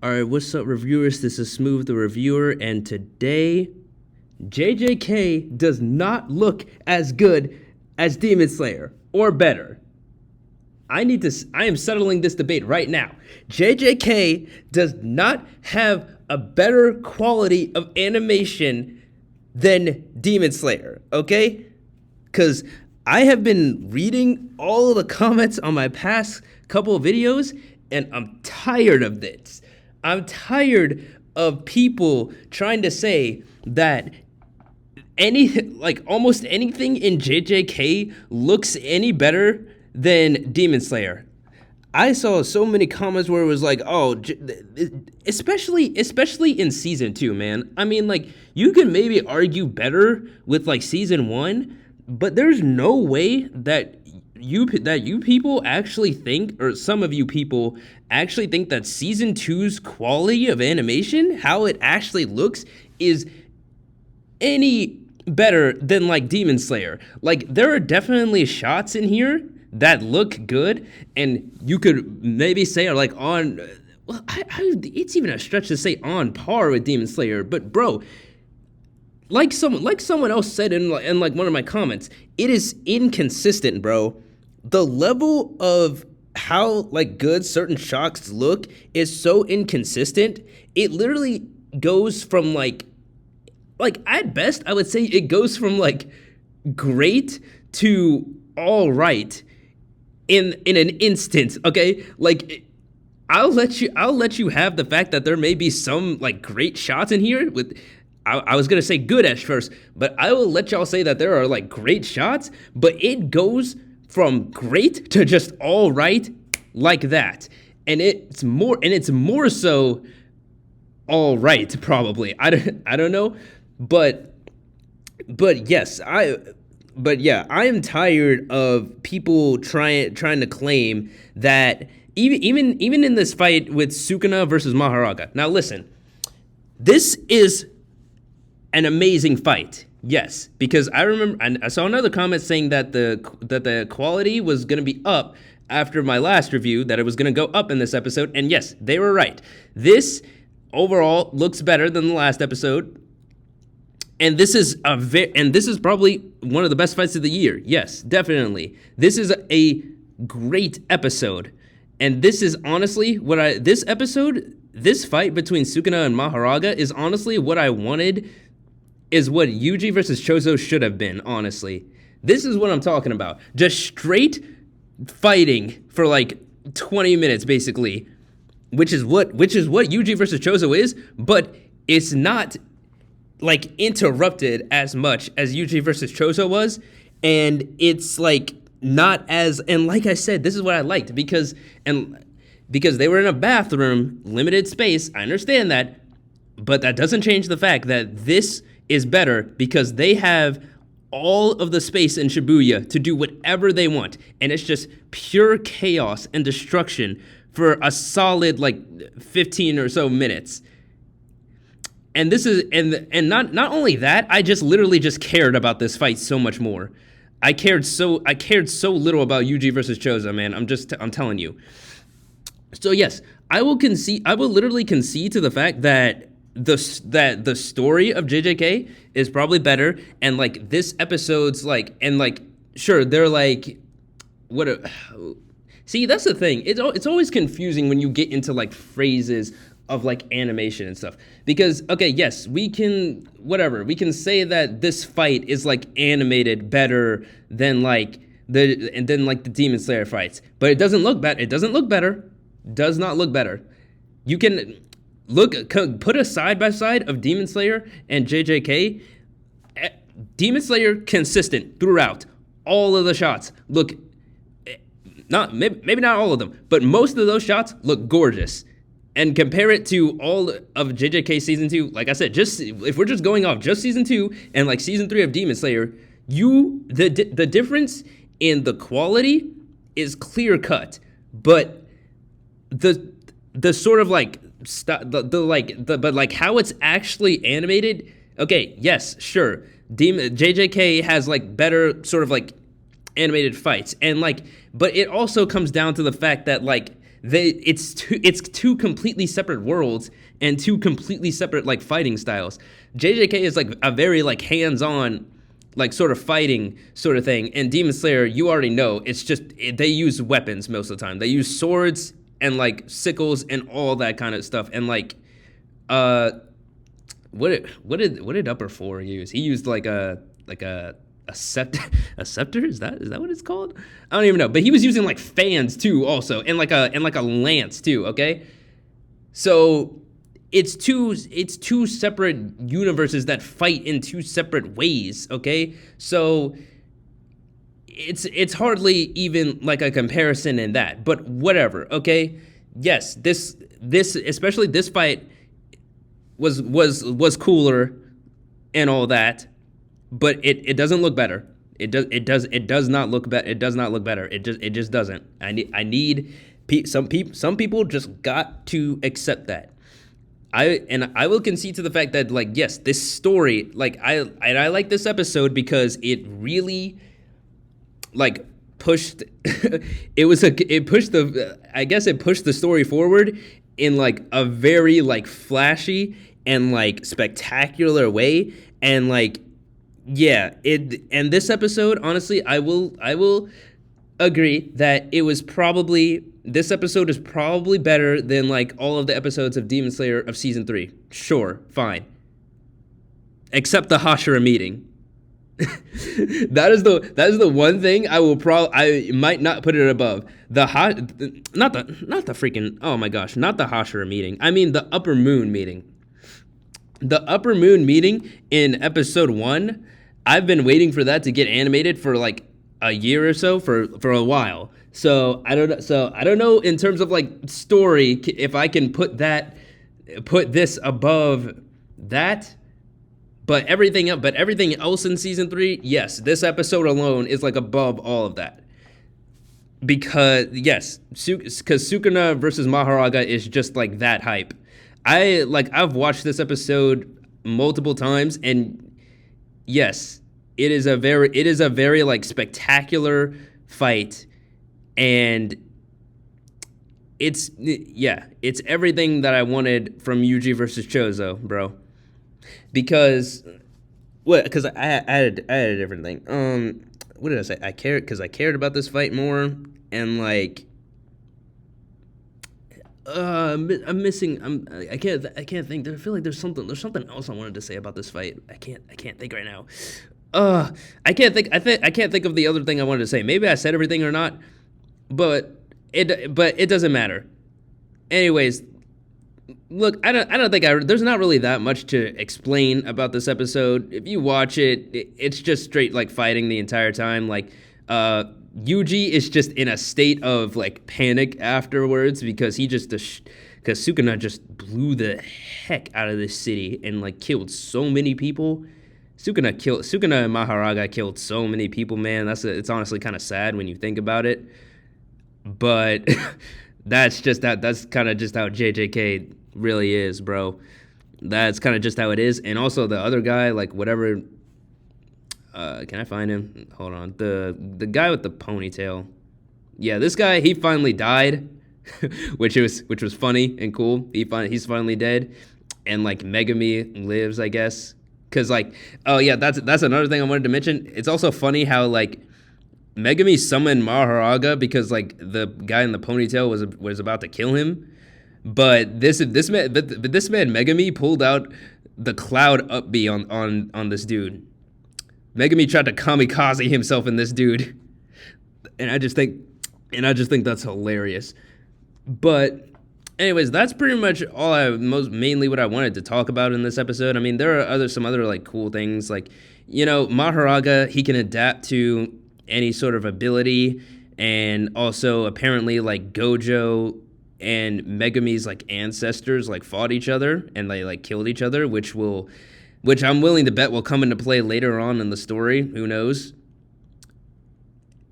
Alright, what's up, reviewers? This is Smooth the Reviewer, and today, JJK does not look as good as Demon Slayer, or better. I am settling this debate right now. JJK does not have a better quality of animation than Demon Slayer, okay? Because I have been reading all of the comments on my past couple of videos, and I'm tired of this. I'm tired of people trying to say that almost anything in JJK looks any better than Demon Slayer. I saw so many comments where it was like, oh, especially in season 2, man. I mean, like, you can maybe argue better with like season 1, but there's no way that you people actually think, or some of you people actually think, that season 2's quality of animation, how it actually looks, is any better than like Demon Slayer. Like, there are definitely shots in here that look good, and you could maybe say are like on, well, it's even a stretch to say on par with Demon Slayer, but bro, like someone else said in like one of my comments, it is inconsistent, bro. The level of how like good certain shots look is so inconsistent. It literally goes from like at best I would say it goes from like great to all right in an instant, okay? Like, I'll let you have the fact that there may be some like great shots in here with, I was gonna say good at first, but I will let y'all say that there are like great shots, but it goes from great to just all right like that, and it's more so all right, probably. I don't know, but yes, I am tired of people trying to claim that even in this fight with Sukuna versus Mahoraga. Now listen, this is an amazing fight. Yes, because I remember I saw another comment saying that the quality was going to be up after my last review, that it was going to go up in this episode, and yes, they were right. This overall looks better than the last episode. And this is probably one of the best fights of the year. Yes, definitely. This is a great episode. And this is honestly this fight between Sukuna and Mahoraga is honestly what I wanted, is what Yuji versus Chozo should have been, honestly. This is what I'm talking about. Just straight fighting for like 20 minutes, basically. Which is what Yuji versus Chozo is, but it's not like interrupted as much as Yuji versus Chozo was, and it's like not as, and like I said, this is what I liked, because they were in a bathroom, limited space, I understand that, but that doesn't change the fact that this is better because they have all of the space in Shibuya to do whatever they want, and it's just pure chaos and destruction for a solid like 15 or so minutes. And this is, and not only that, I just literally just cared about this fight so much more. I cared so little about Yuji versus Chozo, man. I'm telling you. So yes, I will literally concede to the fact that the story of JJK is probably better, and like this episode's like, and like, sure, they're like, see, that's the thing. It's always confusing when you get into like phrases of like animation and stuff, because okay, yes, we can say that this fight is like animated better than like the Demon Slayer fights, but it doesn't look better. Does not look better. You can put a side by side of Demon Slayer and JJK. Demon Slayer consistent throughout. All of the shots look, maybe not all of them, but most of those shots look gorgeous. And compare it to all of JJK season 2, like I said, just if we're just going off just season 2 and like season 3 of Demon Slayer, the difference in the quality is clear cut, but the sort of like but like how it's actually animated. Okay, yes, sure, JJK has like better sort of like animated fights, and like, but it also comes down to the fact that like it's two completely separate worlds and two completely separate like fighting styles. JJK is like a very like hands-on like sort of fighting sort of thing, and Demon Slayer, you already know, it's just they use weapons most of the time. They use swords and like sickles and all that kind of stuff. And like what did Upper Four use? He used like a scepter. A scepter, is that what it's called? I don't even know. But he was using like fans too also, and like a lance too, okay? So it's two separate universes that fight in two separate ways, okay? So it's hardly even like a comparison in that, but whatever, okay? Yes, this especially this fight was cooler and all that, but it doesn't look better. It does not look better. It does not look better. It just doesn't. I need some people just got to accept that. I will concede to the fact that, like, yes, this story, like, I like this episode because it really like pushed it pushed the story forward in like a very like flashy and like spectacular way. And like, yeah, and this episode, honestly, I will agree that this episode is probably better than like all of the episodes of Demon Slayer of season 3. Sure, fine. Except the Hashira meeting. that is the one thing I might not put it above. Not the freaking, oh my gosh, not the Hashira meeting. I mean the Upper Moon meeting. The Upper Moon meeting in episode 1, I've been waiting for that to get animated for like a year or so, for a while. So I don't know in terms of like story if I can put this above that. But everything else in season 3, yes, this episode alone is like above all of that. Because Sukuna versus Mahoraga is just like that hype. I've watched this episode multiple times, and yes, it is a very like spectacular fight, and it's everything that I wanted from Yuji versus Chozo, bro. Because I added a different thing. What did I say? I cared about this fight more, and like I'm missing. I can't think. I feel like there's something else I wanted to say about this fight. I can't think right now. I can't think. I can't think of the other thing I wanted to say. Maybe I said everything or not, but it doesn't matter. Anyways, look, I don't think there's not really that much to explain about this episode. If you watch it, it's just straight like fighting the entire time. Like, Yuji is just in a state of like panic afterwards because because Sukuna just blew the heck out of this city and like killed so many people. Sukuna and Mahoraga killed so many people, man. It's honestly kind of sad when you think about it. But that's kind of just how JJK really is, bro. That's kind of just how it is. And also the other guy, like whatever, can I find him? Hold on. The guy with the ponytail. Yeah, this guy, he finally died, which was funny and cool. He's finally dead, and like Megami lives, I guess. Cause like, oh yeah, that's another thing I wanted to mention. It's also funny how like Megami summoned Mahoraga because like the guy in the ponytail was about to kill him, but this man Megami pulled out the Cloud Up B on this dude. Megami tried to kamikaze himself in this dude, and I just think that's hilarious. But anyways, that's pretty much all mainly what I wanted to talk about in this episode. I mean, there are some other like cool things, like, you know, Mahoraga, he can adapt to any sort of ability, and also apparently like Gojo and Megami's like ancestors like fought each other and they like killed each other, which I'm willing to bet will come into play later on in the story. Who knows?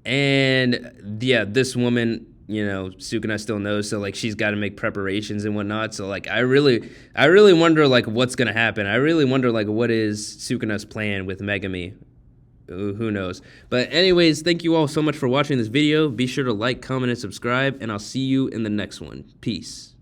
And yeah, this woman, you know, Sukuna still knows, so like she's got to make preparations and whatnot. So like I really wonder like what's gonna happen. I really wonder like what is Sukuna's plan with Megami, who knows? But anyways, thank you all so much for watching this video. Be sure to like, comment, and subscribe, and I'll see you in the next one. Peace.